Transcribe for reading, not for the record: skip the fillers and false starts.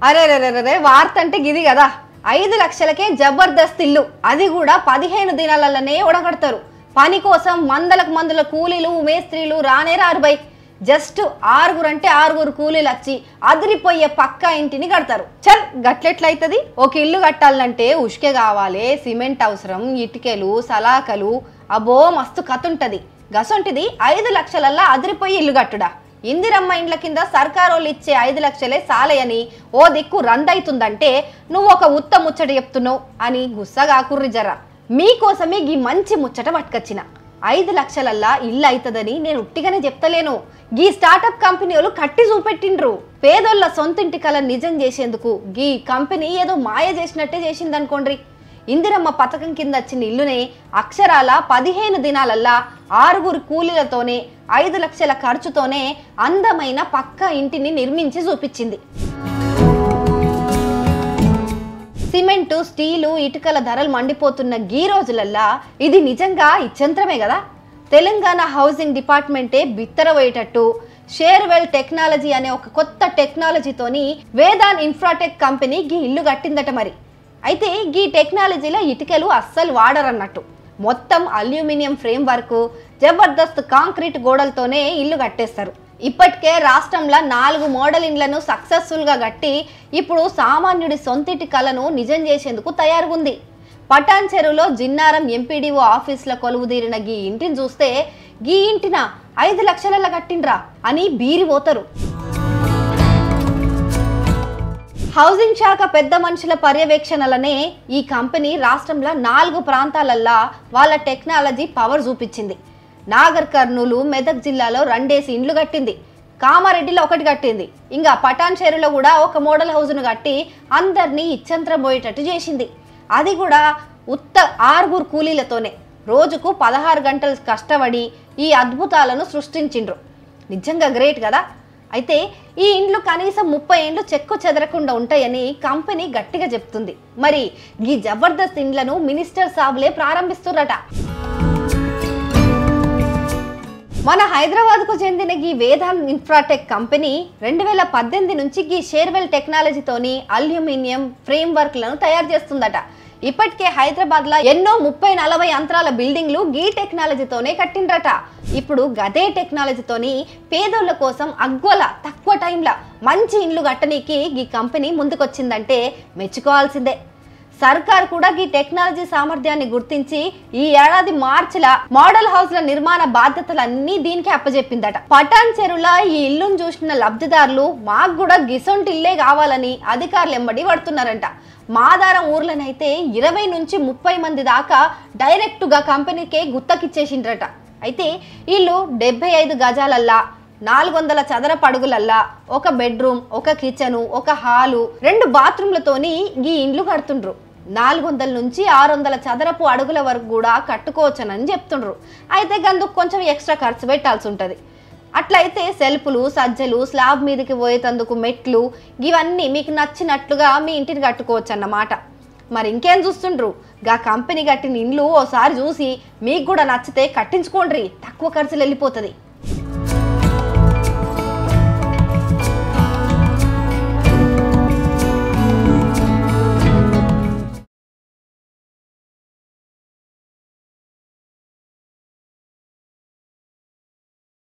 అరే రే రే రే వార్త అంటే గిది కదా. 5 లక్షలకే జబర్దస్త్ ఇల్లు, అది కూడా 15 దినాలలోనే ఒడగడతారు. పని కోసం మందల కూలీలు మేస్త్రీలు రానే రారు బై. జస్ట్ 6 అంటే 6 కూలీలు వచ్చి అదిరిపోయే పక్కా ఇంటిని కడతారు. చల్ గట్లెట్లయితది? ఒక ఇల్లు కట్టాలంటే ఉష్కే కావాలి, సిమెంట్ అవసరం, ఇటుకలు సలాకలు, అబో మస్తు కతుంటది. గసొంటిది 5 లక్షలల్లా అదిరిపోయి ఇల్లు కట్టుడా. ఇందిరమ్మ ఇండ్ల కింద సర్కారోళ్ళు ఇచ్చే 5 లక్షలే సాలయని ఓ దిక్కు రందైతుందంటే నువ్వు ఒక ఉత్త ముచ్చట చెప్తున్నావు అని గుస్సగా కుర్రి జర. మీకోసమే గీ మంచి ముచ్చట పట్టుకొచ్చిన. 5 లక్షలల్లా ఇల్లు అవుతుందని నేను ఉట్టిగానే చెప్తలేను. గీ స్టార్టప్ కంపెనీ వాళ్ళు కట్టి చూపెట్టిండ్రు. పేదోళ్ళ సొంతింటి కల నిజం చేసేందుకు గీ కంపెనీ ఏదో మాయ చేసినట్టే చేసిందనుకోండ్రి. ఇందిరమ్మ పథకం కింద వచ్చిన ఇల్లునే అక్షరాల 15 దినాలల్లా 6 కూలీలతోనే 5 లక్షల ఖర్చుతోనే అందమైన పక్కా ఇంటిని నిర్మించి చూపించింది. సిమెంటు స్టీలు ఇటుకల ధరలు మండిపోతున్న గీ రోజులల్లా ఇది నిజంగా ఇచ్చంత్రమే కదా. తెలంగాణ హౌసింగ్ డిపార్ట్మెంటే బిత్తరపోయేటట్టు షేర్వెల్ టెక్నాలజీ అనే ఒక కొత్త టెక్నాలజీతోని వేదాన్ ఇన్ఫ్రాటెక్ కంపెనీ గీ ఇల్లు కట్టిందట. మరి అయితే గీ టెక్నాలజీలో ఇటుకలు అస్సలు వాడరన్నట్టు. మొత్తం అల్యూమినియం ఫ్రేమ్ వర్క్, జబర్దస్త్ కాంక్రీట్ గోడలతోనే ఇల్లు కట్టేస్తారు. ఇప్పటికే రాష్ట్రంలో 4 మోడల్ ఇండ్లను సక్సెస్ఫుల్గా కట్టి ఇప్పుడు సామాన్యుడి సొంతింటి కలను నిజం చేసేందుకు తయారుగుంది. పటాన్ చెరువులో జిన్నారం ఎంపీడీఓ ఆఫీస్లో కొలువుదీరిన గీ ఇంటిని చూస్తే గీ ఇంటిన 5 లక్షల కట్టిండ్రా అని బీరిపోతారు. హౌసింగ్ శాఖ పెద్ద మనుషుల పర్యవేక్షణలనే ఈ కంపెనీ రాష్ట్రంలో 4 ప్రాంతాలల్లా వాళ్ళ టెక్నాలజీ పవర్ చూపించింది. నాగర్ కర్నూలు, మెదక్ జిల్లాలో 2 ఇండ్లు కట్టింది. కామారెడ్డిలో 1 కట్టింది. ఇంకా పటాన్ చెరువులో కూడా ఒక మోడల్ హౌస్ను కట్టి అందరినీ ఇచ్చంత్రం పోయేటట్టు చేసింది. అది కూడా ఉత్త 6 కూలీలతోనే రోజుకు 16 గంటలు కష్టపడి ఈ అద్భుతాలను సృష్టించిండ్రు. నిజంగా గ్రేట్ కదా. అయితే ఈ ఇండ్లు కనీసం 30 ఏళ్ళు చెక్కు చెదరకుండా ఉంటాయని కంపెనీ గట్టిగా చెప్తుంది. మరి ఈ జబర్దస్త్ ఇండ్లను మినిస్టర్ సాబ్లే ప్రారంభిస్తురట. మన హైదరాబాద్కు చెందిన ఈ వేదాన్ ఇన్ఫ్రాటెక్ కంపెనీ 2018 నుంచి ఈ షేర్వెల్ టెక్నాలజీతోని అల్యూమినియం ఫ్రేమ్ వర్క్లను తయారు చేస్తుందట. ఇప్పటికే హైదరాబాద్లో ఎన్నో 30-40 అంతరాల బిల్డింగ్లు ఈ టెక్నాలజీతోనే కట్టిండ్రట. ఇప్పుడు గదే టెక్నాలజీతోని పేదోళ్ళ కోసం అగ్వల తక్కువ టైంలో మంచి ఇండ్లు కట్టనీకి ఈ కంపెనీ ముందుకొచ్చిందంటే మెచ్చుకోవాల్సిందే. సర్కార్ కూడా ఈ టెక్నాలజీ సామర్థ్యాన్ని గుర్తించి ఈ ఏడాది మార్చిలో మోడల్ హౌస్ల నిర్మాణ బాధ్యతలన్నీ దీనికి అప్పచెప్పిందట. పటాన్ చెరువులో ఈ ఇల్లును చూసిన లబ్ధిదారులు మాకు కూడా గిసొంటి ఇల్లే కావాలని అధికారులు ఎంబడి పడుతున్నారంట. మాదారం ఊర్లనైతే 20 నుంచి 30 మంది దాకా డైరెక్టుగా కంపెనీకే గుత్తకిచ్చేసిండ్రట. అయితే ఇల్లు 75 గజాలల్లా 400 చదరపు అడుగులల్లా ఒక బెడ్రూమ్, ఒక కిచెను, ఒక హాలు, 2 బాత్రూమ్లతోని ఈ ఇండ్లు కడుతుండ్రు. 400 నుంచి 600 చదరపు అడుగుల వరకు కూడా కట్టుకోవచ్చనని చెప్తుండ్రు. అయితే గందుకు కొంచెం ఎక్స్ట్రా ఖర్చు పెట్టాల్సి ఉంటుంది. అట్లయితే సెల్ఫ్లు, సజ్జలు, స్లాబ్ మీదకి పోయేటందుకు మెట్లు, ఇవన్నీ మీకు నచ్చినట్లుగా మీ ఇంటిని కట్టుకోవచ్చు అన్నమాట. మరి ఇంకేం చూస్తుండ్రు? గా కంపెనీ కట్టిన ఇండ్లు ఓసారి చూసి మీకు కూడా నచ్చితే కట్టించుకోండి, తక్కువ ఖర్చులు వెళ్ళిపోతుంది.